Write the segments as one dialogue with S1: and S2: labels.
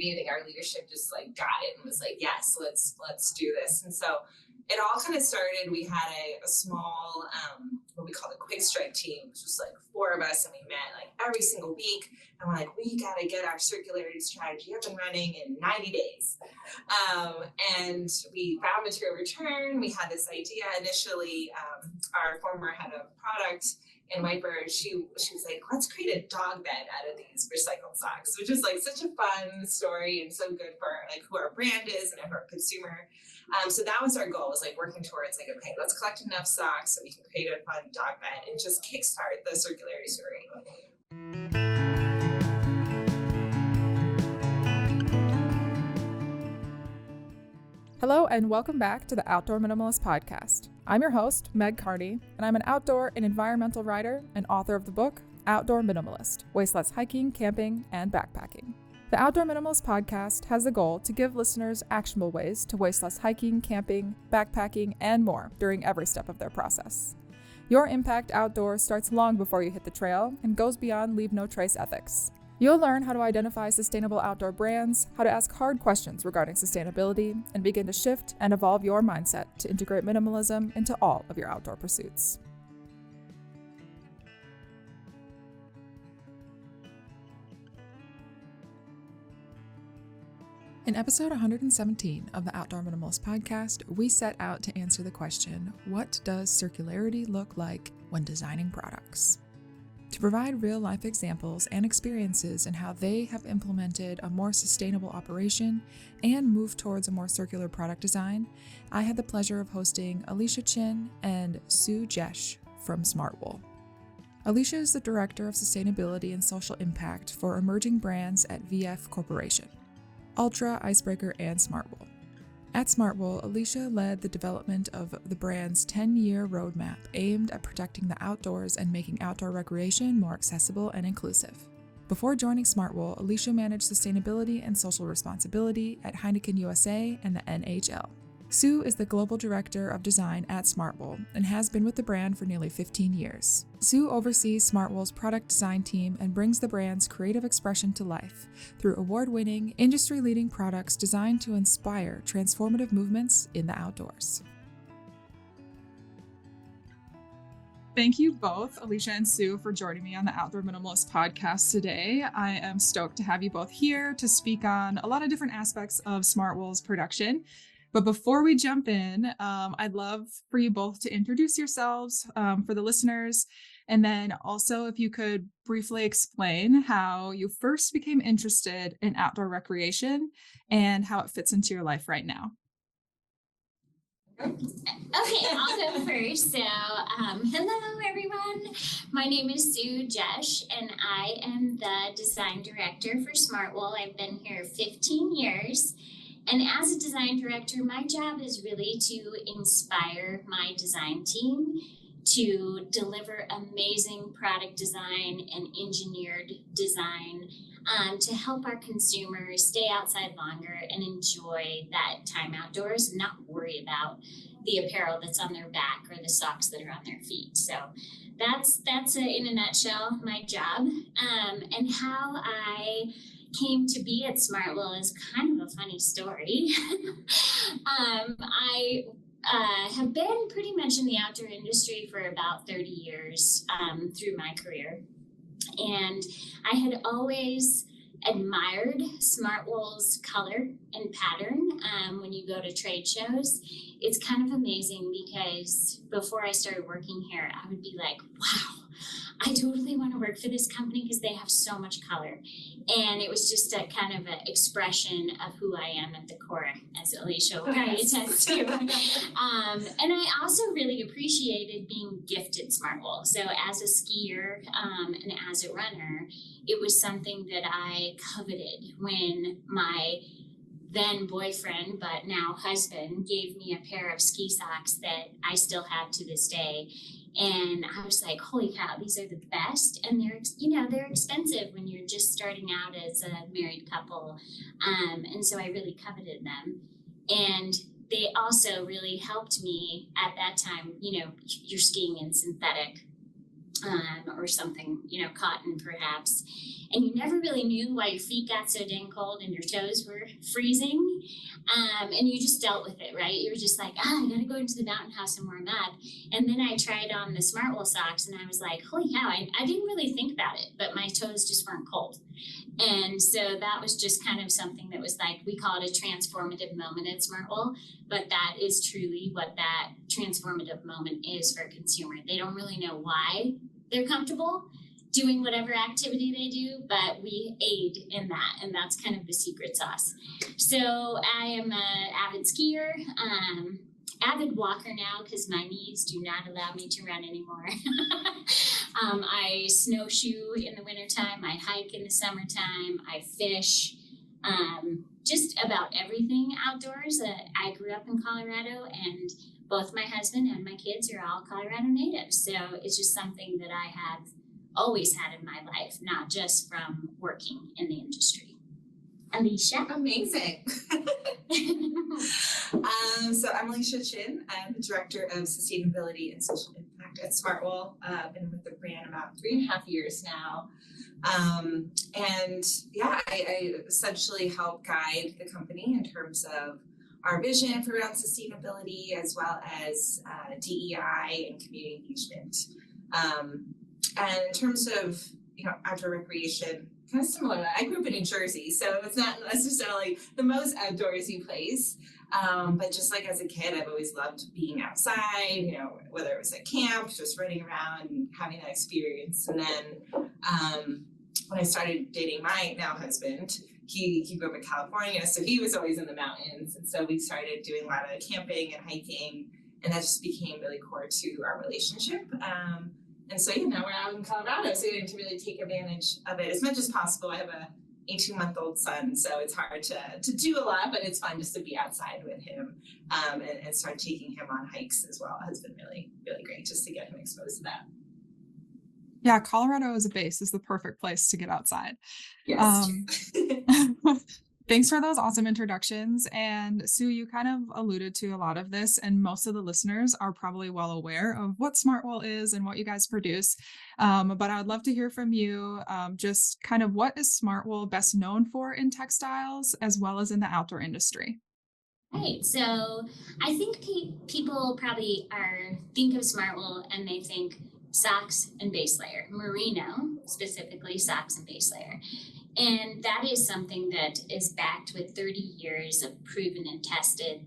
S1: I think our leadership just like got it and was like, yes, let's do this. And so it all kind of started. We had a small, what we call the quick strike team, which was like 4 of us, and we met like every single week. And we're like, we got to get our circularity strategy up and running in 90 days. And we found material return. We had this idea initially. Our former head of product in Wiper, she was like, let's create a dog bed out of these recycled socks, which is like such a fun story and so good for like who our brand is and our consumer. So that was our goal, was like working towards like, okay, let's collect enough socks so we can create a fun dog bed and just kickstart the circularity story.
S2: Hello and welcome back to the Outdoor Minimalist podcast. I'm your host, Meg Carney, and I'm an outdoor and environmental writer and author of the book, Outdoor Minimalist, Waste Less Hiking, Camping, and Backpacking. The Outdoor Minimalist podcast has the goal to give listeners actionable ways to waste less hiking, camping, backpacking, and more during every step of their process. Your impact outdoors starts long before you hit the trail and goes beyond leave no trace ethics. You'll learn how to identify sustainable outdoor brands, how to ask hard questions regarding sustainability, and begin to shift and evolve your mindset to integrate minimalism into all of your outdoor pursuits. In episode 117 of the Outdoor Minimalist podcast, we set out to answer the question, what does circularity look like when designing products? To provide real-life examples and experiences in how they have implemented a more sustainable operation and moved towards a more circular product design, I had the pleasure of hosting Alicia Chin and Jesch from Smartwool. Alicia is the Director of Sustainability and Social Impact for emerging brands at VF Corporation, Altra, Icebreaker, and Smartwool. At Smartwool, Alicia led the development of the brand's 10-year roadmap aimed at protecting the outdoors and making outdoor recreation more accessible and inclusive. Before joining Smartwool, Alicia managed sustainability and social responsibility at Heineken USA and the NHL. Sue is the Global Director of Design at Smartwool and has been with the brand for nearly 15 years. Sue oversees Smartwool's product design team and brings the brand's creative expression to life through award-winning, industry-leading products designed to inspire transformative movements in the outdoors. Thank you both, Alicia and Sue, for joining me on the Outdoor Minimalist podcast today. I am stoked to have you both here to speak on a lot of different aspects of Smartwool's production. But before we jump in, I'd love for you both to introduce yourselves for the listeners. And then also if you could briefly explain how you first became interested in outdoor recreation and how it fits into your life right now.
S3: Okay, I'll go first. So, hello everyone. My name is Jesch, and I am the design director for Smartwool. I've been here 15 years. And as a design director, my job is really to inspire my design team to deliver amazing product design and engineered design to help our consumers stay outside longer and enjoy that time outdoors and not worry about the apparel that's on their back or the socks that are on their feet. So that's in a nutshell, my job. And how I came to be at Smartwool is kind of a funny story. I have been pretty much in the outdoor industry for about 30 years through my career. And I had always admired Smartwool's color and pattern when you go to trade shows. It's kind of amazing because before I started working here, I would be like, wow, I totally want to work for this company because they have so much color. And it was just a kind of an expression of who I am at the core, as Alicia will probably attest to. And I also really appreciated being gifted Smartwool. So as a skier and as a runner, it was something that I coveted when my then boyfriend, but now husband, gave me a pair of ski socks that I still have to this day. And I was like, holy cow, these are the best. And they're expensive when you're just starting out as a married couple. And so I really coveted them. And they also really helped me at that time. You're skiing in synthetic. or something, cotton perhaps. And you never really knew why your feet got so dang cold and your toes were freezing. And you just dealt with it, right? You were just like, I gotta go into the mountain house and warm up. And then I tried on the Smartwool socks and I was like, holy cow, I didn't really think about it, but my toes just weren't cold. And so that was just kind of something that was like, we call it a transformative moment at Smartwool, but that is truly what that transformative moment is for a consumer. They don't really know why they're comfortable doing whatever activity they do, but we aid in that, and that's kind of the secret sauce. So I am an avid skier, avid walker now because my knees do not allow me to run anymore. I snowshoe in the wintertime, I hike in the summertime, I fish, just about everything outdoors. I grew up in Colorado, and both my husband and my kids are all Colorado natives. So it's just something that I have always had in my life, not just from working in the industry. Alicia?
S1: Amazing. So I'm Alicia Chin. I'm the Director of Sustainability and Social Impact at Smartwool. I've been with the brand about 3.5 years now. And yeah, I essentially help guide the company in terms of our vision for around sustainability, as well as DEI and community engagement. And in terms of outdoor recreation, kind of similar. I grew up in New Jersey, so it's not necessarily the most outdoorsy place. But just like as a kid, I've always loved being outside, whether it was at camp, just running around and having that experience. And then when I started dating my now husband, he grew up in California, so he was always in the mountains. And so we started doing a lot of camping and hiking, and that just became really core to our relationship. And so, now we're out in Colorado, so getting to really take advantage of it as much as possible. I have a 18-month-old son, so it's hard to do a lot, but it's fun just to be outside with him and start taking him on hikes as well. It has been really, really great just to get him exposed to that.
S2: Yeah, Colorado as a base is the perfect place to get outside.
S1: Yes.
S2: Thanks for those awesome introductions. And Sue, you kind of alluded to a lot of this, and most of the listeners are probably well aware of what Smartwool is and what you guys produce. But I'd love to hear from you just kind of what is Smartwool best known for in textiles as well as in the outdoor industry?
S3: Right. So I think people probably think of Smartwool and they think socks and base layer, merino, specifically socks and base layer. And that is something that is backed with 30 years of proven and tested,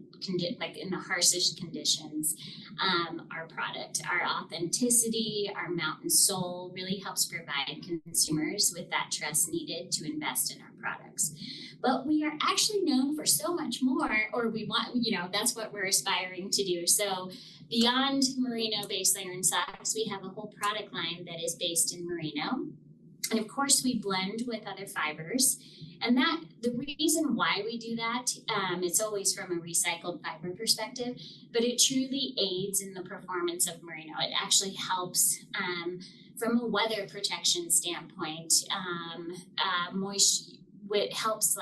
S3: like in the harshest conditions. Our product, our authenticity, our mountain soul really helps provide consumers with that trust needed to invest in our products. But we are actually known for so much more, or we want, that's what we're aspiring to do. So beyond merino, base layer, and socks, we have a whole product line that is based in merino. And of course, we blend with other fibers. And the reason why we do that, it's always from a recycled fiber perspective, but it truly aids in the performance of merino. It actually helps from a weather protection standpoint, it helps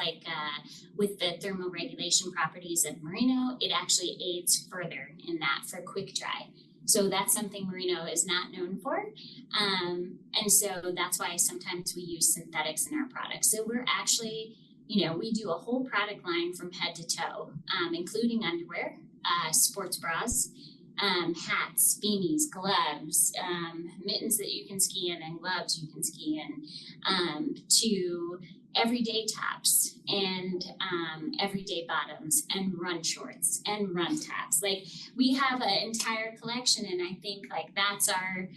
S3: with the thermal regulation properties of merino. It actually aids further in that for quick dry. So that's something merino is not known for. And so that's why sometimes we use synthetics in our products. So we're actually, we do a whole product line from head to toe, including underwear, sports bras, hats, beanies, gloves, mittens that you can ski in and gloves you can ski in, to everyday tops and everyday bottoms and run shorts and run tops. Like we have an entire collection, and I think that's our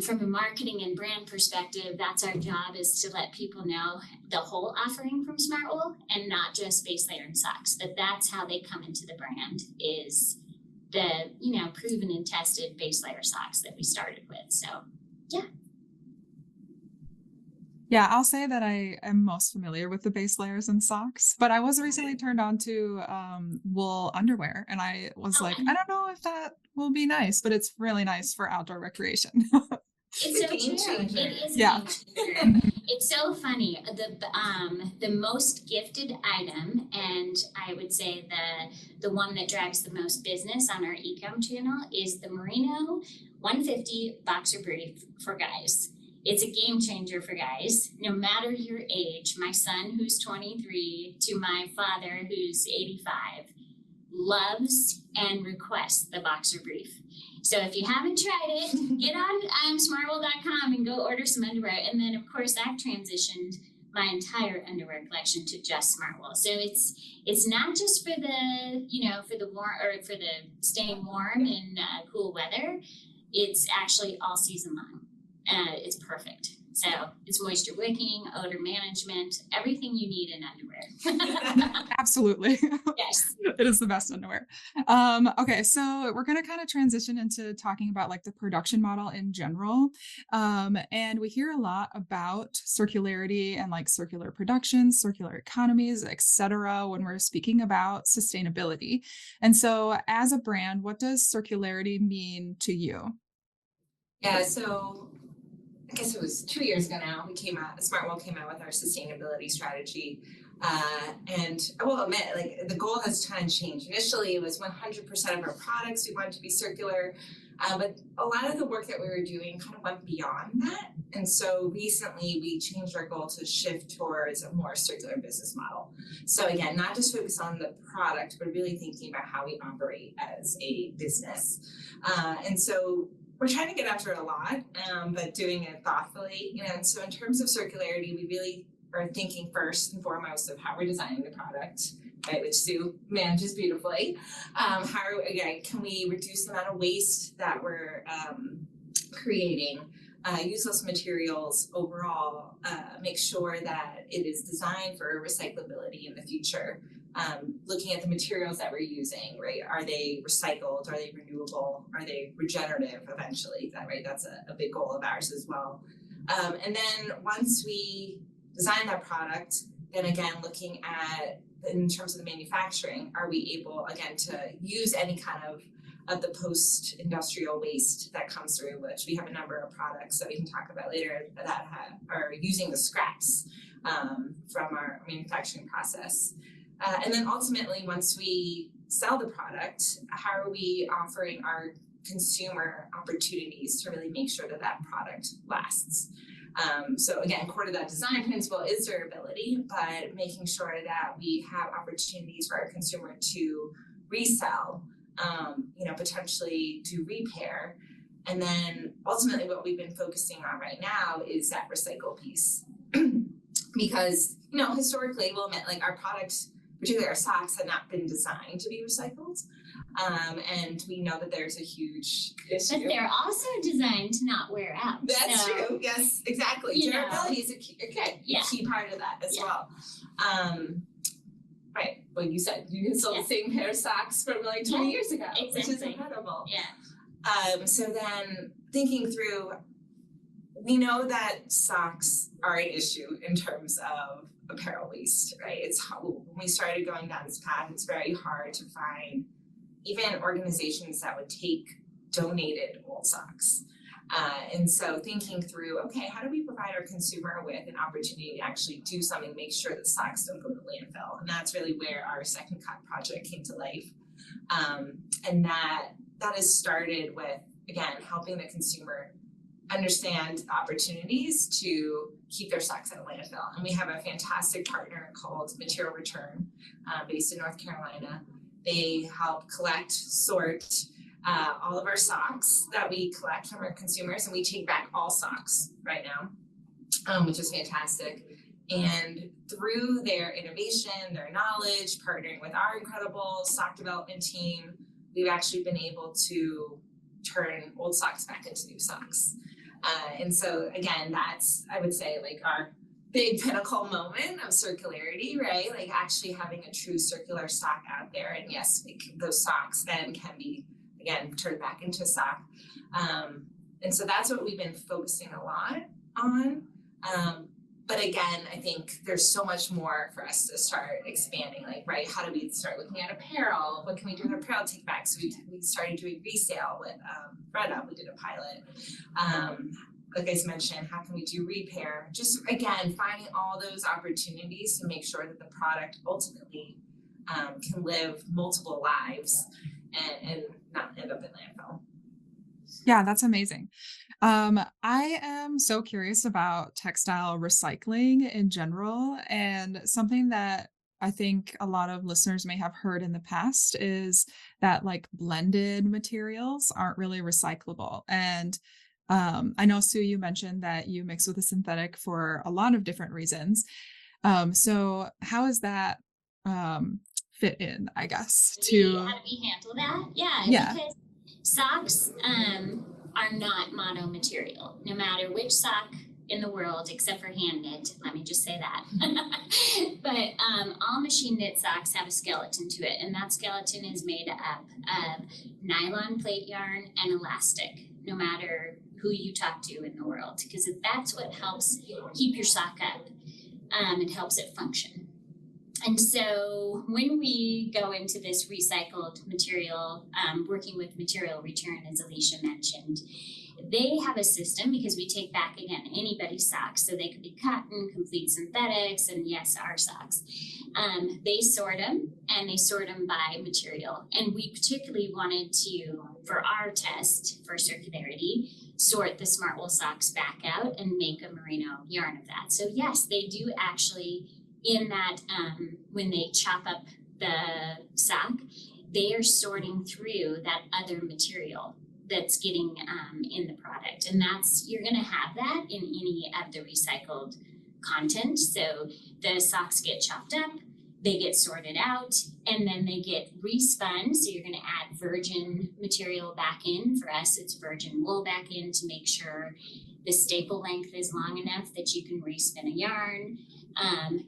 S3: from a marketing and brand perspective, that's our job, is to let people know the whole offering from Smartwool and not just base layer and socks. But that's how they come into the brand, is the proven and tested base layer socks that we started with. So yeah.
S2: Yeah, I'll say that I am most familiar with the base layers and socks, but I was recently turned on to wool underwear, and I was I don't know if that will be nice, but it's really nice for outdoor recreation.
S3: It's so true. It is a
S2: yeah.
S3: game changer. It's so funny. The most gifted item, and I would say the one that drives the most business on our e-com channel, is the merino 150 boxer brief for guys. It's a game changer for guys, no matter your age. My son, who's 23, to my father, who's 85, loves and requests the boxer brief. So if you haven't tried it, get on smartwool.com and go order some underwear. And then, of course, I've transitioned my entire underwear collection to just Smartwool. So it's not just for the, for the warm or for the staying warm in cool weather. It's actually all season long. It's perfect. So it's moisture wicking, odor management, everything you need in underwear.
S2: Absolutely.
S3: Yes.
S2: It is the best underwear. Okay, so we're going to kind of transition into talking about like the production model in general. And we hear a lot about circularity and like circular production, circular economies, etc. when we're speaking about sustainability. And so as a brand, what does circularity mean to you?
S1: Yeah, so I guess it was 2 years ago now, Smartwool came out with our sustainability strategy. And I will admit, like, the goal has kind of changed. Initially, it was 100% of our products we wanted to be circular. But a lot of the work that we were doing kind of went beyond that. And so recently we changed our goal to shift towards a more circular business model. So again, not just focus on the product, but really thinking about how we operate as a business. And so we're trying to get after it a lot, but doing it thoughtfully. And so in terms of circularity, we really are thinking first and foremost of how we're designing the product, right, which Sue manages beautifully. Can we reduce the amount of waste that we're creating, use less materials overall, make sure that it is designed for recyclability in the future. Looking at the materials that we're using, right? Are they recycled? Are they renewable? Are they regenerative eventually? That's a big goal of ours as well. And then once we design that product, then again, looking at, in terms of the manufacturing, are we able, again, to use any kind of the post-industrial waste that comes through, which we have a number of products that we can talk about later that are using the scraps from our manufacturing process. And then ultimately, once we sell the product, how are we offering our consumer opportunities to really make sure that that product lasts? So again, core to that design principle is durability, but making sure that we have opportunities for our consumer to resell, potentially do repair. And then ultimately what we've been focusing on right now is that recycle piece. Because, historically, we'll admit, like, our products, particularly our socks, have not been designed to be recycled. And we know that there's a huge issue.
S3: But they're also designed to not wear out.
S1: That's true. Yes, exactly. Durability is a key part of that as well. Right. Well, you said you sold the same pair of socks from like 20 years ago, which is incredible.
S3: Yeah.
S1: So then thinking through, we know that socks are an issue in terms of apparel waste, right? When we started going down this path, it's very hard to find even organizations that would take donated old socks. And so thinking through, okay, how do we provide our consumer with an opportunity to actually do something, make sure that socks don't go to landfill? And that's really where our second cut project came to life. And that has started with, again, helping the consumer understand opportunities to keep their socks at a landfill. And we have a fantastic partner called Material Return, based in North Carolina. They help collect, sort all of our socks that we collect from our consumers, and we take back all socks right now, which is fantastic. And through their innovation, their knowledge, partnering with our incredible sock development team, we've actually been able to turn old socks back into new socks. And so again, that's, I would say, like our big pinnacle moment of circularity, right? Like actually having a true circular sock out there. And yes, those socks then can be, again, turned back into a sock. And so that's what we've been focusing a lot on. But again, I think there's so much more for us to start expanding, like, right, how do we start looking at apparel? What can we do with apparel take back? So we started doing resale with ThredUp. We did a pilot. Like I mentioned, how can we do repair? Just, again, finding all those opportunities to make sure that the product ultimately can live multiple lives and not end up in landfill.
S2: Yeah, that's amazing. I am so curious about textile recycling in general, and something that I think a lot of listeners may have heard in the past is that like blended materials aren't really recyclable. And I know, Sue, you mentioned that you mix with a synthetic for a lot of different reasons. So how is that fit in, I guess,
S3: How
S2: to,
S3: do we handle that? Yeah,
S2: yeah.
S3: because socks are not mono material. No matter which sock in the world, except for hand knit, let me just say that. But all machine knit socks have a skeleton to it, and that skeleton is made up of nylon plate yarn and elastic, no matter who you talk to in the world, because that's what helps keep your sock up. It helps it function. And so when we go into this recycled material, working with material return, as Alicia mentioned, they have a system because we take back, again, anybody's socks. So they could be cotton, complete synthetics, and yes, our socks. They sort them, and they sort them by material. And we particularly wanted to, for our test for circularity, sort the Smartwool socks back out and make a merino yarn of that. So yes, they do actually, in that when they chop up the sock, they are sorting through that other material that's getting in the product. And that's, you're going to have that in any of the recycled content. So the socks get chopped up, they get sorted out, and then they get respun. So you're going to add virgin material back in. For us, it's virgin wool back in to make sure the staple length is long enough that you can respin a yarn.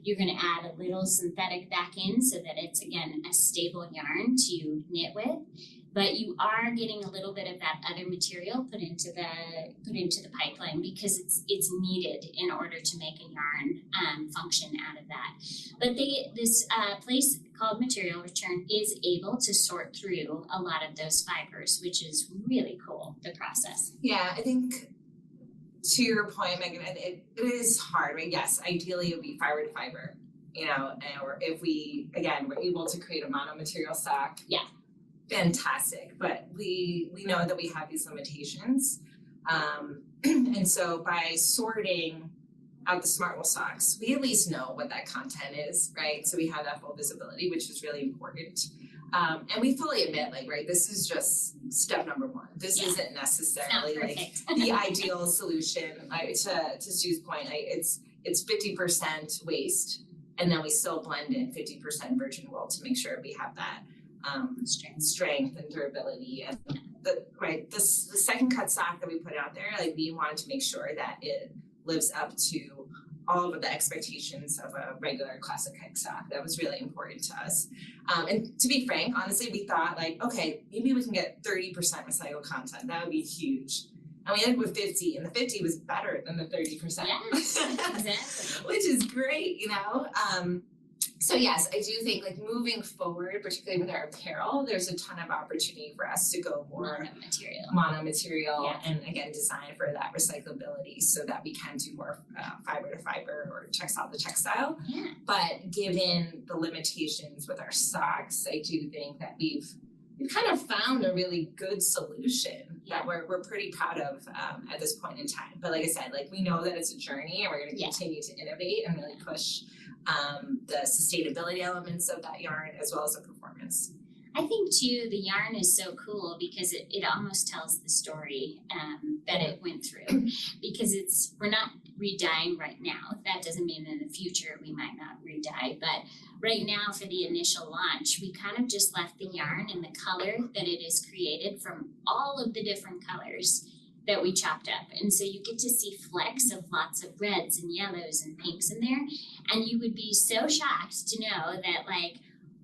S3: You're going to add a little synthetic back in so that it's, again, a stable yarn to knit with. But you are getting a little bit of that other material put into the pipeline because it's needed in order to make a yarn function out of that. But this place called Material Return is able to sort through a lot of those fibers, which is really cool, the process.
S1: Yeah, I think to your point, Megan, it is hard, right? Yes, ideally it would be fiber to fiber, or if we, again, we're able to create a mono-material sock.
S3: Yeah.
S1: Fantastic, but we know that we have these limitations. And so by sorting out the Smartwool socks, we at least know what that content is, right? So we have that full visibility, which is really important. And we fully admit, this is just step number one. This isn't necessarily the ideal solution. To Sue's point, it's 50% waste, and then we still blend in 50% virgin wool to make sure we have that strength and durability. And the second cut sock that we put out there, we wanted to make sure that it lives up to all of the expectations of a regular classic hike sock. That was really important to us. And to be frank, honestly, we thought okay, maybe we can get 30% recycled content. That would be huge. And we ended with 50, and the 50 was better than the 30%.
S3: Yes, exactly.
S1: Which is great, So yes, I do think moving forward, particularly with our apparel, there's a ton of opportunity for us to go more mono material and again, design for that recyclability so that we can do more fiber to fiber or textile to textile.
S3: Yeah.
S1: But given the limitations with our socks, I do think that we've kind of found a really good solution that we're pretty proud of at this point in time. But like I said, we know that it's a journey, and we're going to continue to innovate and really push the sustainability elements of that yarn as well as the performance.
S3: I think too, the yarn is so cool because it almost tells the story that it went through, because we're not re-dyeing right now. That doesn't mean in the future we might not re-dye, but right now for the initial launch, we kind of just left the yarn in the color that it is created from all of the different colors that we chopped up. And so you get to see flecks of lots of reds and yellows and pinks in there. And you would be so shocked to know that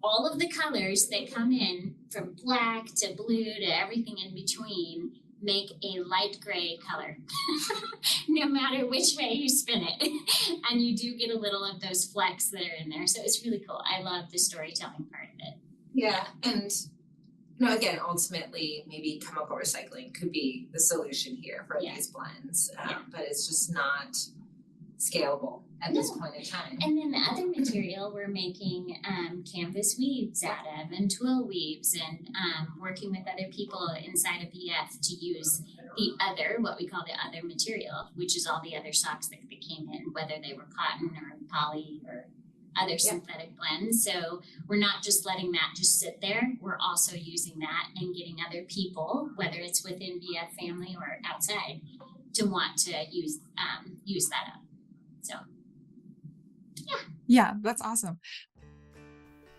S3: all of the colors that come in from black to blue to everything in between make a light gray color, no matter which way you spin it. And you do get a little of those flecks that are in there. So it's really cool. I love the storytelling part of it.
S1: Yeah. And again, ultimately, maybe chemical recycling could be the solution here for these blends, but it's just not scalable at this point in time.
S3: And then the other material we're making canvas weaves out of, and twill weaves, and working with other people inside of BF to use the other, what we call the other material, which is all the other socks that came in, whether they were cotton or poly or other synthetic blends. So we're not just letting that just sit there. We're also using that and getting other people, whether it's within BF family or outside, to want to use that up. So,
S2: yeah, that's awesome.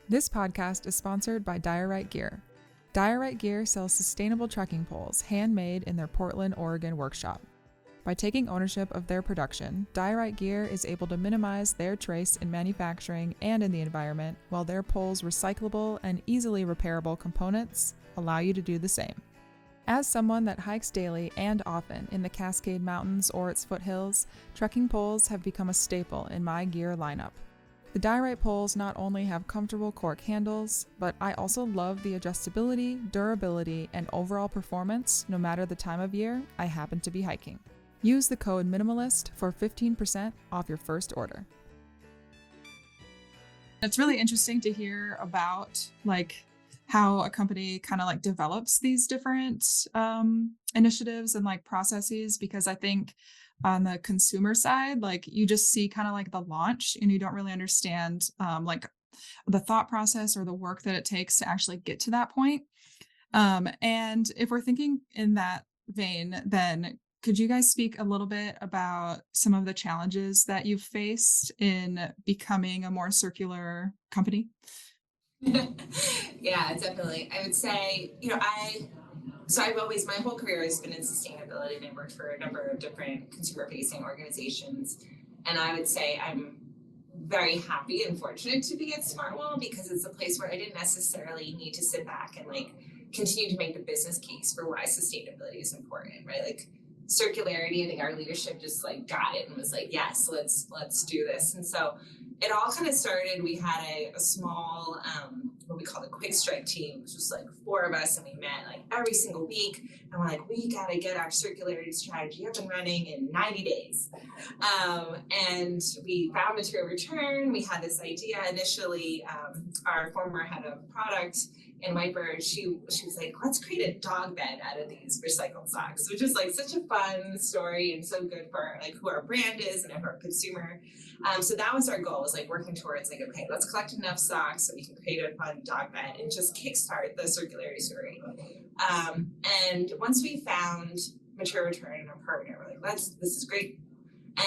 S2: This podcast is sponsored by Diorite Gear. Diorite Gear sells sustainable trekking poles handmade in their Portland, Oregon workshop. By taking ownership of their production, Diorite Gear is able to minimize their trace in manufacturing and in the environment, while their poles' recyclable and easily repairable components allow you to do the same. As someone that hikes daily and often in the Cascade Mountains or its foothills, trekking poles have become a staple in my gear lineup. The Diorite poles not only have comfortable cork handles, but I also love the adjustability, durability, and overall performance no matter the time of year I happen to be hiking. Use the code MINIMALIST for 15% off your first order. It's really interesting to hear about how a company kind of develops these different initiatives and processes, because I think on the consumer side, you just see kind of the launch and you don't really understand the thought process or the work that it takes to actually get to that point. And if we're thinking in that vein, then could you guys speak a little bit about some of the challenges that you've faced in becoming a more circular company?
S1: Yeah, definitely. I would say, my whole career has been in sustainability, and I worked for a number of different consumer-facing organizations. And I would say I'm very happy and fortunate to be at Smartwool, because it's a place where I didn't necessarily need to sit back and continue to make the business case for why sustainability is important, right? Circularity, I think our leadership just got it and was yes, let's do this. And so it all kind of started. We had a small what we call the quick strike team, which was 4 of us, and we met every single week, and we're we gotta get our circularity strategy up and running in 90 days. And we found material return. We had this idea initially. Our former head of product in Whiteburg, she was let's create a dog bed out of these recycled socks, which is such a fun story and so good for who our brand is and our consumer. So that was our goal, was working towards okay, let's collect enough socks so we can create a fun dog bed and just kickstart the circularity story. And once we found material return and a partner, we're this is great.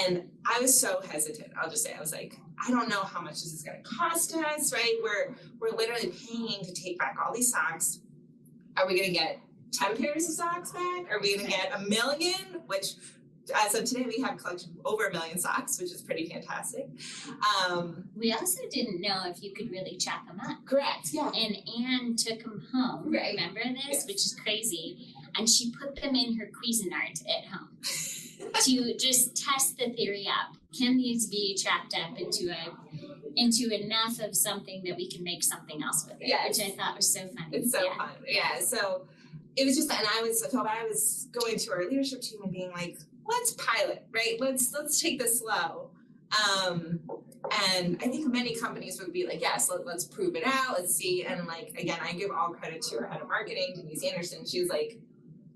S1: And I was so hesitant. I'll just say, I was I don't know how much this is going to cost us, right? We're literally paying to take back all these socks. Are we going to get 10 pairs of socks back? Are we going to get 1 million? Which, as of today, we have collected over 1 million socks, which is pretty fantastic.
S3: We also didn't know if you could really chop them up.
S1: Correct, yeah.
S3: And Anne took them home.
S1: Right.
S3: Remember this?
S1: Yes.
S3: Which is crazy. And she put them in her Cuisinart at home to just test the theory out. Can these be chopped up into enough of something that we can make something else with it?
S1: Yes.
S3: Which I thought was so funny.
S1: It's so fun. Yeah. So it was just, and I was going to our leadership team and being let's pilot, right? Let's take this slow. And I think many companies would be yes, let's prove it out. Let's see. And again, I give all credit to our head of marketing, Denise Anderson. She was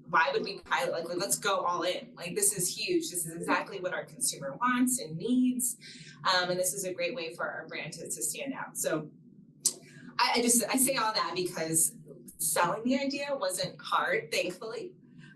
S1: why would we pilot? Let's go all in. This is huge. This is exactly what our consumer wants and needs. And this is a great way for our brand to stand out. So I say all that because selling the idea wasn't hard, thankfully.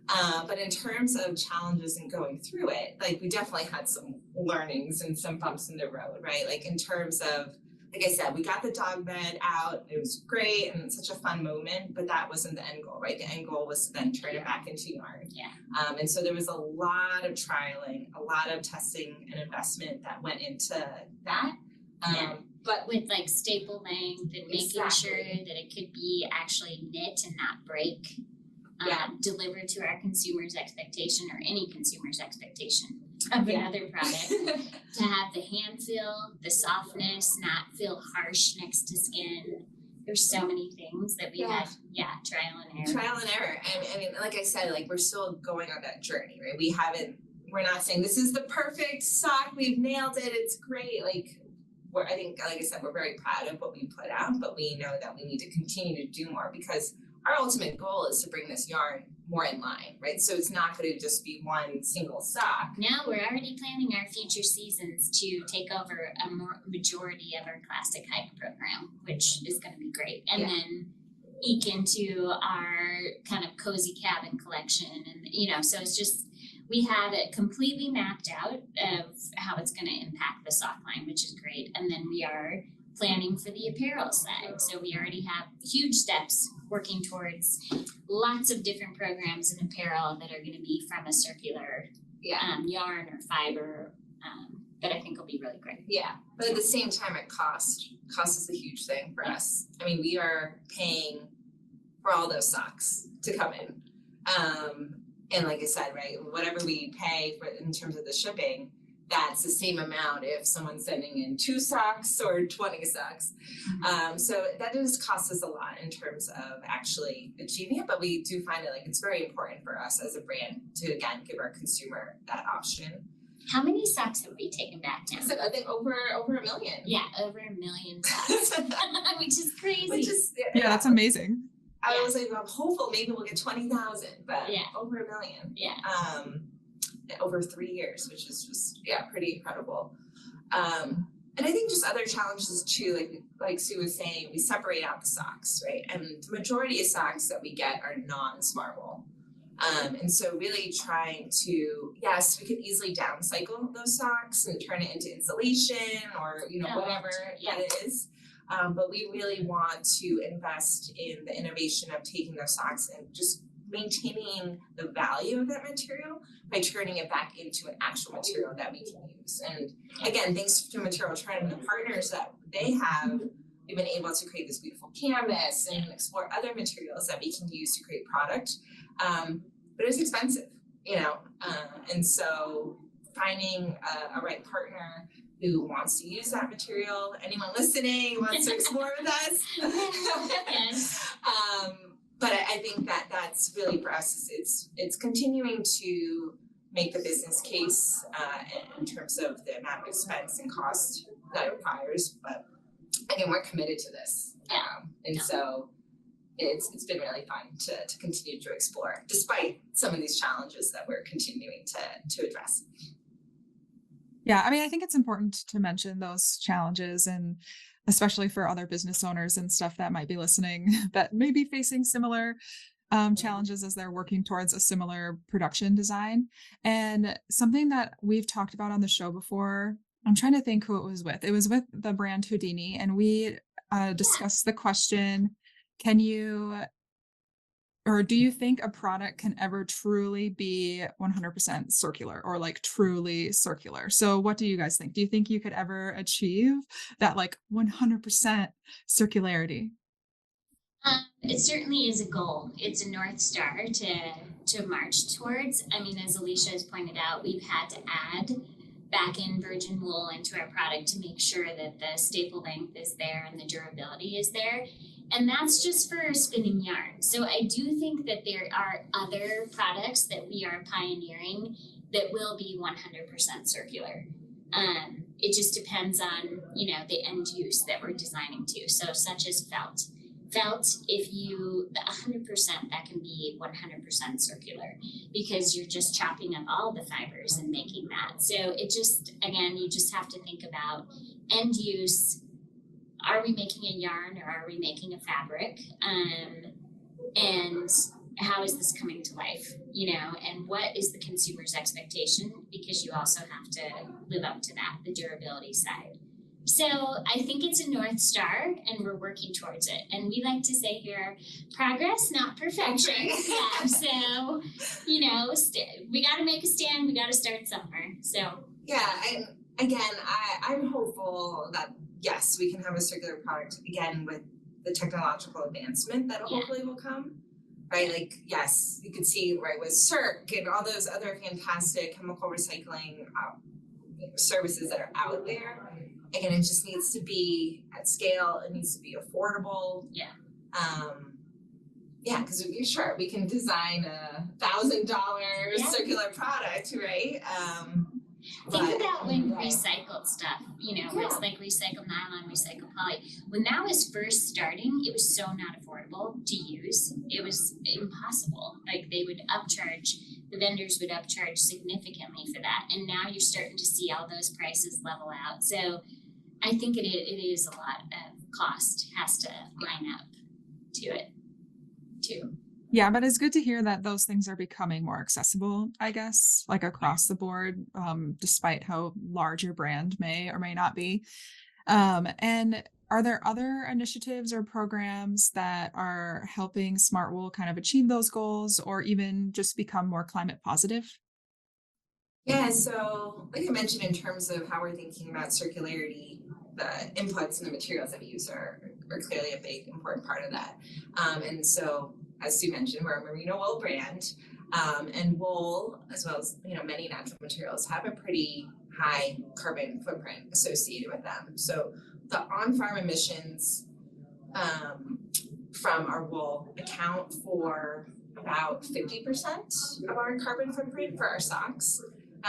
S1: But in terms of challenges and going through it, we definitely had some learnings and some bumps in the road, right? In terms of, I said, we got the dog bed out. It was great and such a fun moment, but that wasn't the end goal, right? The end goal was to then turn it back into yarn.
S3: Yeah.
S1: And so there was a lot of trialing, a lot of testing and investment that went into that.
S3: But with staple length and making sure that it could be actually knit and not break. Delivered to our consumer's expectation, or any consumer's expectation of another product, to have the hand feel, the softness, not feel harsh next to skin. There's so many things that we had, trial and error.
S1: Trial and error. I mean, like I said, we're still going on that journey, right? We haven't we're not saying this is the perfect sock, we've nailed it, it's great. Like, I think, like I said, we're very proud of what we put out, but we know that we need to continue to do more because our ultimate goal is to bring this yarn more in line, right? So it's not going to just be one single sock.
S3: Now we're already planning our future seasons to take over a majority of our classic hike program, which is going to be great. And then eke into our kind of cozy cabin collection. And, so it's just, we have it completely mapped out of how it's going to impact the sock line, which is great. And then we are planning for the apparel side. So we already have huge steps working towards lots of different programs in apparel that are going to be from a circular yarn or fiber that I think will be really great.
S1: Yeah, but at the same time, cost is a huge thing for us. I mean, we are paying for all those socks to come in. And like I said, right, whatever we pay for in terms of the shipping, that's the same amount if someone's sending in 2 socks or 20 socks. So that does cost us a lot in terms of actually achieving it, but we do find it like it's very important for us as a brand to, again, give our consumer that option.
S3: How many socks have we taken back now?
S1: So I think over 1 million.
S3: Yeah, over 1 million socks, which is crazy.
S2: Yeah, that's amazing.
S1: I was like, I'm hopeful maybe we'll get 20,000, but over 1 million.
S3: Yeah.
S1: Over 3 years, which is just, pretty incredible. And I think just other challenges too, like Sue was saying, we separate out the socks, right? And the majority of socks that we get are non-Smartwool. And so really trying to, yes, we could easily downcycle those socks and turn it into insulation or, whatever that is. But we really want to invest in the innovation of taking those socks and just maintaining the value of that material by turning it back into an actual material that we can use. And again, thanks to Material Trend and the partners that they have, we've been able to create this beautiful canvas and explore other materials that we can use to create product. But it's expensive, and so finding a right partner who wants to use that material, anyone listening wants to explore with us. But I think that's really for us, it's continuing to make the business case in terms of the amount of expense and cost that it requires. But again, we're committed to this. So it's been really fun to continue to explore, despite some of these challenges that we're continuing to address.
S2: Yeah, I mean, I think it's important to mention those challenges, and especially for other business owners and stuff that might be listening that may be facing similar challenges as they're working towards a similar production design. And something that we've talked about on the show before, I'm trying to think who it was with. It was with the brand Houdini, and we discussed the question, do you think a product can ever truly be 100% circular or like truly circular? So what do you guys think? Do you think you could ever achieve that like 100% circularity?
S3: It certainly is a goal. It's a North Star to march towards. I mean, as Alicia has pointed out, we've had to add back in virgin wool into our product to make sure that the staple length is there and the durability is there. And that's just for spinning yarn. So I do think that there are other products that we are pioneering that will be 100% circular. It just depends on, the end use that we're designing to. So such as felt. Felt, the 100%, that can be 100% circular because you're just chopping up all the fibers and making that. So it just, again, you just have to think about end use. Are we making a yarn or are we making a fabric? And how is this coming to life? And what is the consumer's expectation? Because you also have to live up to that, the durability side. So I think it's a North Star and we're working towards it. And we like to say here, progress, not perfection. Yeah. So, we got to make a stand. We got to start somewhere. So. Yeah.
S1: And again, I'm hopeful that, yes, we can have a circular product again with the technological advancement that hopefully will come. Right. Like, yes, you could see right with Circ and all those other fantastic chemical recycling services that are out there. Again, it just needs to be at scale. It needs to be affordable.
S3: Yeah.
S1: yeah, because sure, we can design $1,000 circular product, right?
S3: Think about when recycled stuff, it's like recycled nylon, recycled poly. When that was first starting, it was so not affordable to use. It was impossible. Like the vendors would upcharge significantly for that. And now you're starting to see all those prices level out. So I think it is a lot of cost has to line up to it too.
S2: Yeah, but it's good to hear that those things are becoming more accessible, I guess, like across the board, despite how large your brand may or may not be. And are there other initiatives or programs that are helping Smartwool kind of achieve those goals or even just become more climate positive?
S1: Yeah, so like I mentioned, in terms of how we're thinking about circularity, the inputs and the materials that we use are clearly a big important part of that. And so, as Sue mentioned, we're a merino wool brand, and wool, as well as many natural materials, have a pretty high carbon footprint associated with them. So the on-farm emissions from our wool account for about 50% of our carbon footprint for our socks.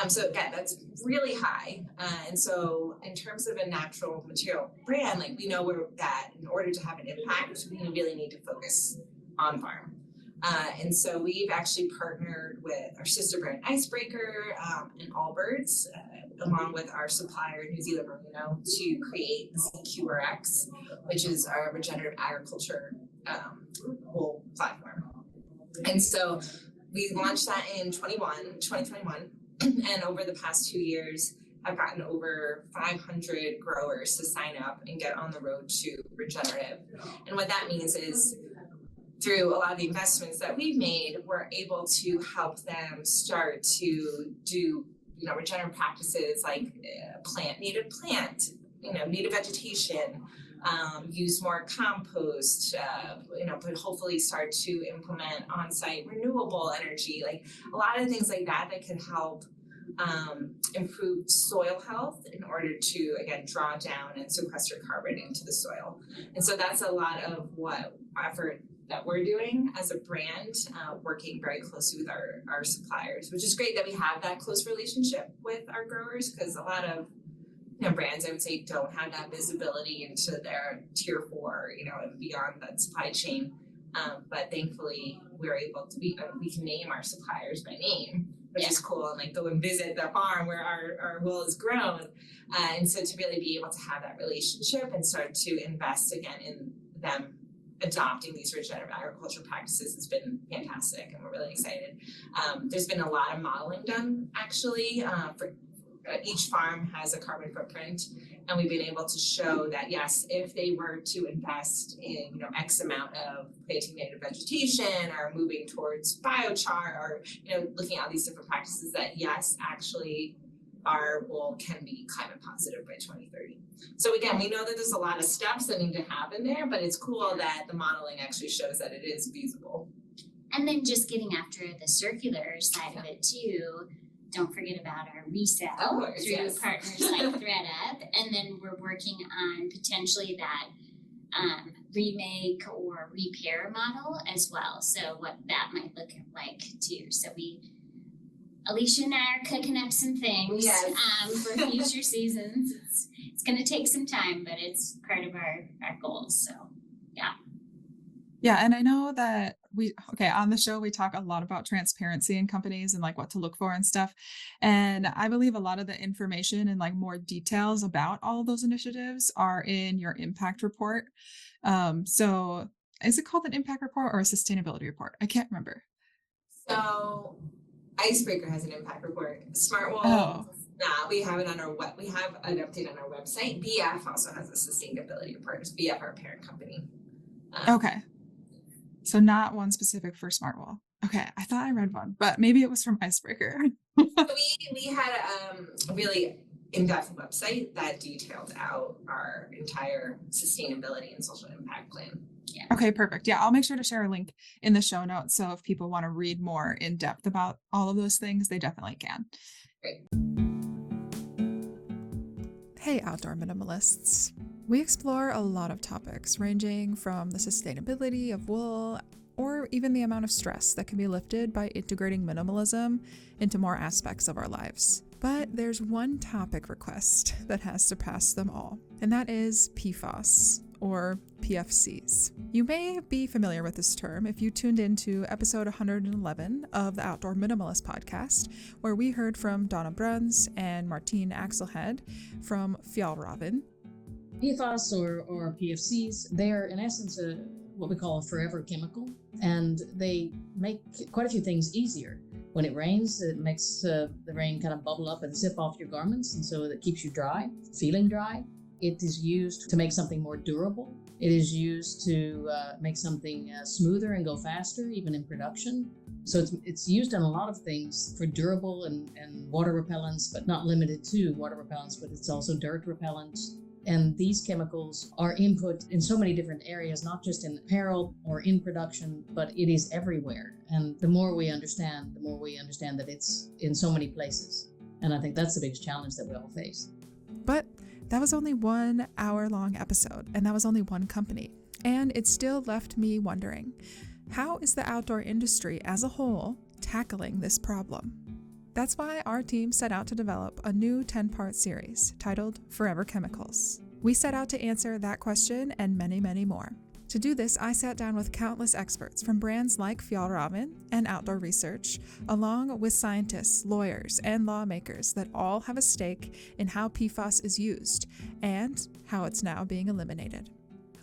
S1: So again, that's really high. And so in terms of a natural material brand, like we know that in order to have an impact, we really need to focus on farm. And so we've actually partnered with our sister brand Icebreaker and Allbirds, along with our supplier New Zealand Merino, to create ZQRX, which is our regenerative agriculture wool platform. And so we launched that in 2021. And over the past 2 years, I've gotten over 500 growers to sign up and get on the road to regenerative. And what that means is through a lot of the investments that we've made, we're able to help them start to do regenerative practices like native vegetation, use more compost, but hopefully start to implement on-site renewable energy, like a lot of things like that could help improve soil health in order to, again, draw down and sequester carbon into the soil. And so that's a lot of what effort that we're doing as a brand, working very closely with our suppliers, which is great that we have that close relationship with our growers, because a lot of brands, I would say, don't have that visibility into their tier 4, and beyond that supply chain. But thankfully, we're able to we can name our suppliers by name, which is cool, and like go and visit the farm where our wool is grown. And so to really be able to have that relationship and start to invest again in them adopting these regenerative agriculture practices has been fantastic, and we're really excited. There's been a lot of modeling done, actually, for each farm has a carbon footprint, and we've been able to show that yes, if they were to invest in X amount of planting native vegetation or moving towards biochar or looking at all these different practices, that yes, actually our wool can be climate positive by 2030. So again, we know that there's a lot of steps that need to happen there, but it's cool that the modeling actually shows that it is feasible.
S3: And then just getting after the circular side of it too. Don't forget about our resale through partners like ThreadUp. And then we're working on potentially that remake or repair model as well. So what that might look like too. So Alicia and I are cooking up some things for future seasons. It's going to take some time, but it's part of our goals. So yeah.
S2: Yeah, and I know that on the show, we talk a lot about transparency in companies and like what to look for and stuff. And I believe a lot of the information and like more details about all of those initiatives are in your impact report. So is it called an impact report or a sustainability report? I can't remember.
S1: So Icebreaker has an impact report. Smartwool, we have it on we have an update on our website. BF also has a sustainability report. It's BF, our parent company.
S2: Okay. So not one specific for Smartwool. Okay, I thought I read one, but maybe it was from Icebreaker.
S1: we had a really in-depth website that detailed out our entire sustainability and social impact plan.
S3: Yeah.
S2: Okay, perfect. Yeah, I'll make sure to share a link in the show notes. So if people want to read more in depth about all of those things, they definitely can.
S1: Great.
S2: Hey, Outdoor Minimalists. We explore a lot of topics ranging from the sustainability of wool or even the amount of stress that can be lifted by integrating minimalism into more aspects of our lives. But there's one topic request that has surpassed them all, and that is PFAS, or PFCs. You may be familiar with this term if you tuned into episode 111 of the Outdoor Minimalist podcast, where we heard from Donna Bruns and Martine Axelhead from Fjallraven.
S4: PFAS or PFCs, they're in essence what we call a forever chemical, and they make quite a few things easier. When it rains, it makes the rain kind of bubble up and zip off your garments, and so it keeps you dry, feeling dry. It is used to make something more durable. It is used to make something smoother and go faster, even in production. So it's used in a lot of things for durable and water repellents, but not limited to water repellents, but it's also dirt repellents. And these chemicals are input in so many different areas, not just in apparel or in production, but it is everywhere. And the more we understand that it's in so many places. And I think that's the biggest challenge that we all face.
S2: But that was only 1 hour-long episode, and that was only one company. And it still left me wondering, how is the outdoor industry as a whole tackling this problem? That's why our team set out to develop a new 10-part series titled Forever Chemicals. We set out to answer that question and many, many more. To do this, I sat down with countless experts from brands like Fjallraven and Outdoor Research, along with scientists, lawyers, and lawmakers that all have a stake in how PFAS is used and how it's now being eliminated.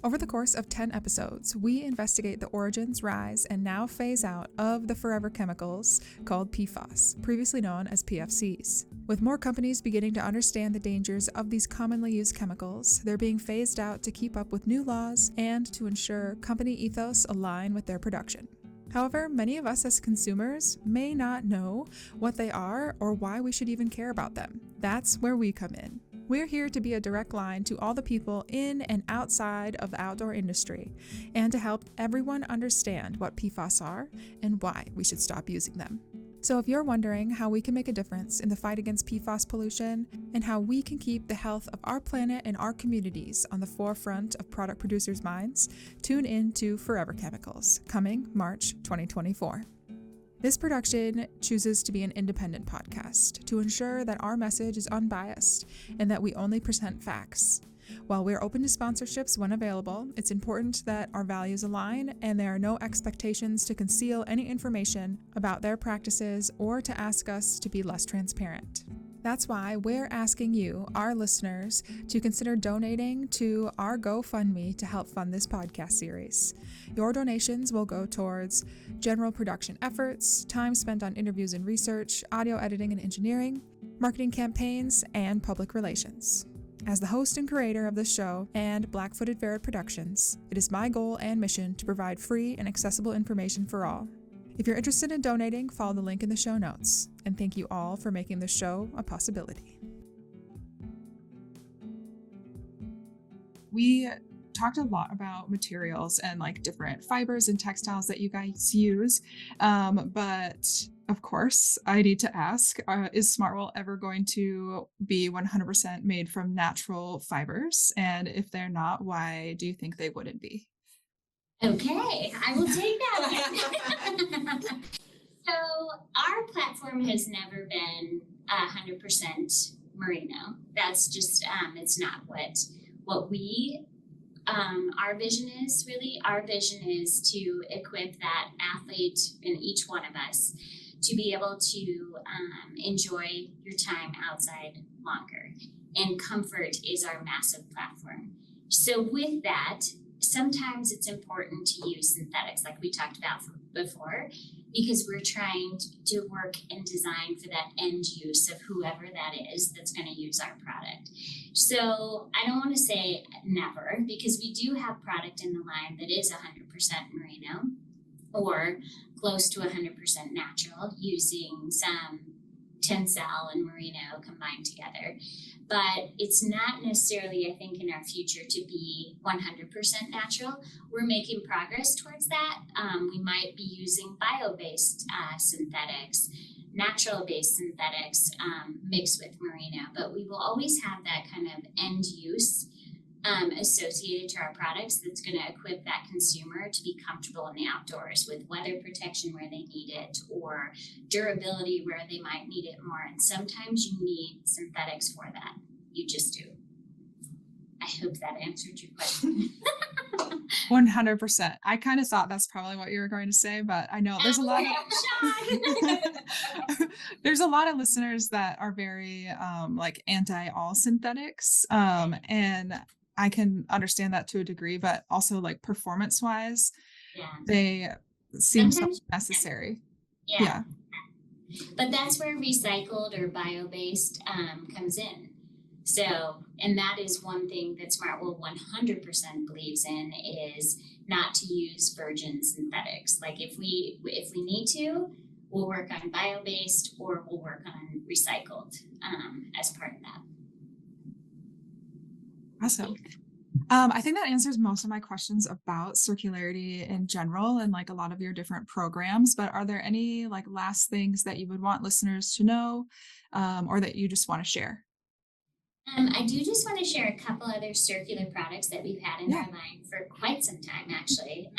S2: Over the course of 10 episodes, we investigate the origins, rise, and now phase out of the forever chemicals called PFAS, previously known as PFCs. With more companies beginning to understand the dangers of these commonly used chemicals, they're being phased out to keep up with new laws and to ensure company ethos align with their production. However, many of us as consumers may not know what they are or why we should even care about them. That's where we come in. We're here to be a direct line to all the people in and outside of the outdoor industry and to help everyone understand what PFAS are and why we should stop using them. So if you're wondering how we can make a difference in the fight against PFAS pollution and how we can keep the health of our planet and our communities on the forefront of product producers' minds, tune in to Forever Chemicals, coming March 2024. This production chooses to be an independent podcast to ensure that our message is unbiased and that we only present facts. While we're open to sponsorships when available, it's important that our values align and there are no expectations to conceal any information about their practices or to ask us to be less transparent. That's why we're asking you, our listeners, to consider donating to our GoFundMe to help fund this podcast series. Your donations will go towards general production efforts, time spent on interviews and research, audio editing and engineering, marketing campaigns, and public relations. As the host and creator of this show and Black-Footed Ferret Productions, it is my goal and mission to provide free and accessible information for all. If you're interested in donating, follow the link in the show notes. And thank you all for making this show a possibility. We talked a lot about materials and like different fibers and textiles that you guys use. But of course, I need to ask, is Smartwool ever going to be 100% made from natural fibers? And if they're not, why do you think they wouldn't be?
S3: Okay, I will take that. So our platform has never been 100% merino. That's just, it's not what we, our vision is really. Our vision is to equip that athlete in each one of us to be able to enjoy your time outside longer. And comfort is our massive platform. So with that, sometimes it's important to use synthetics like we talked about before, because we're trying to work and design for that end use of whoever that is that's going to use our product. So I don't want to say never, because we do have product in the line that is 100% merino or close to 100% natural, using some tencel and merino combined together. But it's not necessarily, I think, in our future to be 100% natural. We're making progress towards that. We might be using bio-based synthetics, natural-based synthetics mixed with merino, but we will always have that kind of end use associated to our products that's going to equip that consumer to be comfortable in the outdoors, with weather protection where they need it, or durability where they might need it more. And sometimes you need synthetics for that. You just do. I hope that answered your question.
S2: 100%. I kind of thought that's probably what you were going to say, but I know there's a lot of there's a lot of listeners that are very like anti all synthetics. And I can understand that to a degree, but also like performance wise, they seem so necessary.
S3: Yeah. But that's where recycled or bio-based comes in. So, and that is one thing that Smartwool 100% believes in, is not to use virgin synthetics. Like if we need to, we'll work on bio-based or we'll work on recycled as part of that.
S2: Awesome. I think that answers most of my questions about circularity in general and like a lot of your different programs, but are there any like last things that you would want listeners to know or that you just want to share?
S3: I do just want to share a couple other circular products that we've had in our line for quite some time, actually.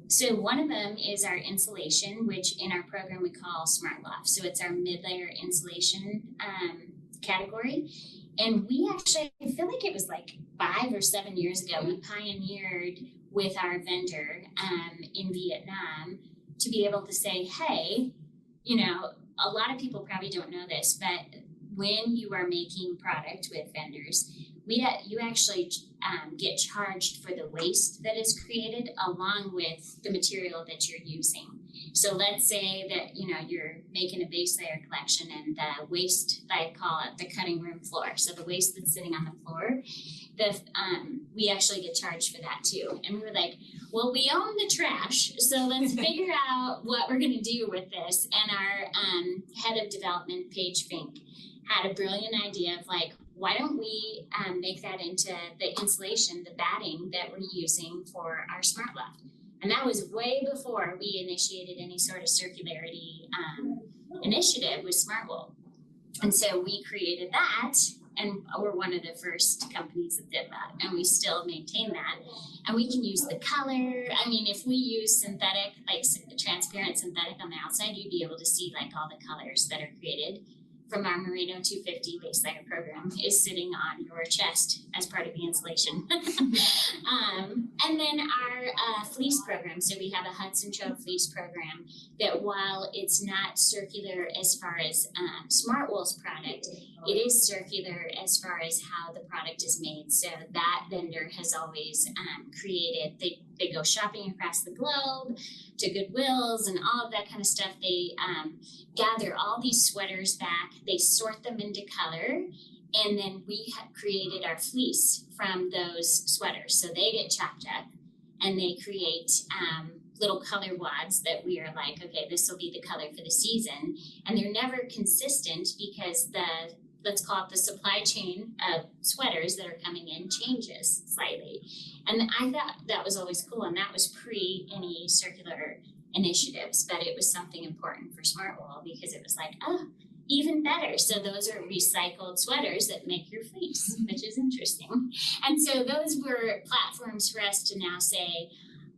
S3: So one of them is our insulation, which in our program we call Smart Loft. So it's our mid-layer insulation category. And we actually, I feel like it was like 5 or 7 years ago, we pioneered with our vendor in Vietnam to be able to say, hey, you know, a lot of people probably don't know this, but when you are making product with vendors, you actually get charged for the waste that is created along with the material that you're using. So let's say that, you know, you're making a base layer collection and the waste, I call it the cutting room floor. So the waste that's sitting on the floor, we actually get charged for that too. And we were like, well, we own the trash, so let's figure out what we're going to do with this. And our head of development, Paige Fink, had a brilliant idea of like, why don't we make that into the insulation, the batting that we're using for our Smart Loft? And that was way before we initiated any sort of circularity initiative with Smartwool. And so we created that, and we're one of the first companies that did that, and we still maintain that. And we can use the color. I mean, if we use synthetic, like transparent synthetic on the outside, you'd be able to see like all the colors that are created from our Merino 250 base layer program is sitting on your chest as part of the insulation. And then our fleece program. So we have a Hudson Trail fleece program that, while it's not circular as far as Smartwool's product, it is circular as far as how the product is made. So that vendor has always created, they go shopping across the globe to Goodwills and all of that kind of stuff. They gather all these sweaters back, they sort them into color, and then we have created our fleece from those sweaters. So they get chopped up and they create little color wads that we are like, okay, this will be the color for the season. And they're never consistent because let's call it the supply chain of sweaters that are coming in changes slightly. And I thought that was always cool. And that was pre any circular initiatives, but it was something important for Smartwool because it was like, oh, even better. So those are recycled sweaters that make your fleece, which is interesting. And so those were platforms for us to now say,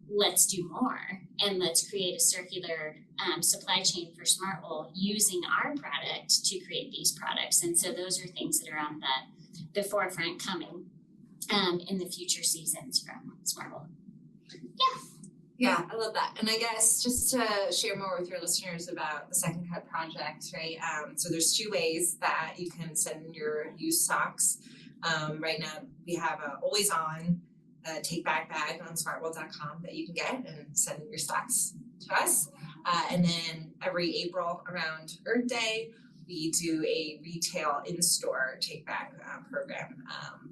S3: let's do more and let's create a circular supply chain for Smartwool using our product to create these products. And so those are things that are on the forefront coming in the future seasons from Smartwool.
S1: Yeah, I love that. And I guess just to share more with your listeners about the Second Cut project, right? So there's 2 ways that you can send in your used socks. Right now we have a always on take back bag on smartwool.com that you can get and send your stocks to us. And then every April around Earth Day, we do a retail in-store take back program.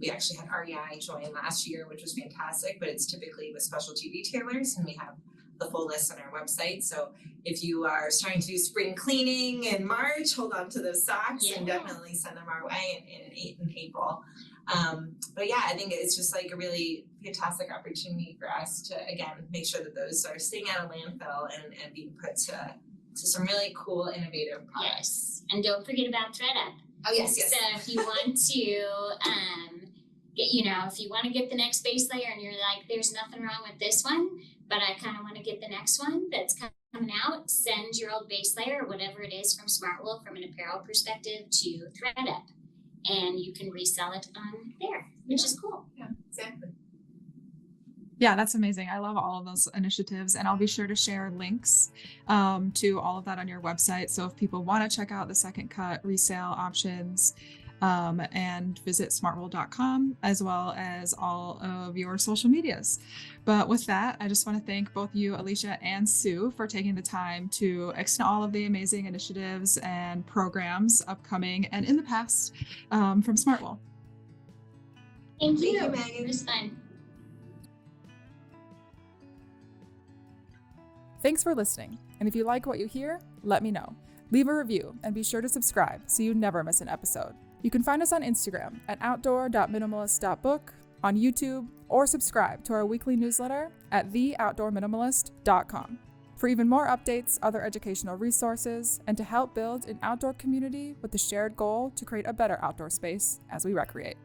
S1: We actually had REI join last year, which was fantastic, but it's typically with specialty retailers, and we have the full list on our website. So if you are starting to do spring cleaning in March, hold on to those socks and definitely send them our way in April. But yeah, I think it's just like a really fantastic opportunity for us to, again, make sure that those are staying out of landfill and being put to some really cool, innovative products.
S3: Yes, and don't forget about ThreadUp.
S1: Oh, yes.
S3: So if you want to if you want to get the next base layer and you're like, there's nothing wrong with this one, but I kind of want to get the next one that's coming out, send your old base layer, whatever it is from Smartwool from an apparel perspective, to ThreadUp, and you can resell it on there, which is cool.
S1: Yeah, exactly.
S2: Yeah, that's amazing. I love all of those initiatives, and I'll be sure to share links to all of that on your website. So if people want to check out the second cut resale options, and visit smartwool.com, as well as all of your social medias. But with that, I just want to thank both you, Alicia and Sue, for taking the time to explain all of the amazing initiatives and programs upcoming and in the past from Smartwool.
S3: Thank you,
S1: Megan.
S3: It was fun.
S2: Thanks for listening. And if you like what you hear, let me know. Leave a review and be sure to subscribe so you never miss an episode. You can find us on Instagram at outdoor.minimalist.book, on YouTube, or subscribe to our weekly newsletter at theoutdoorminimalist.com. For even more updates, other educational resources, and to help build an outdoor community with the shared goal to create a better outdoor space as we recreate.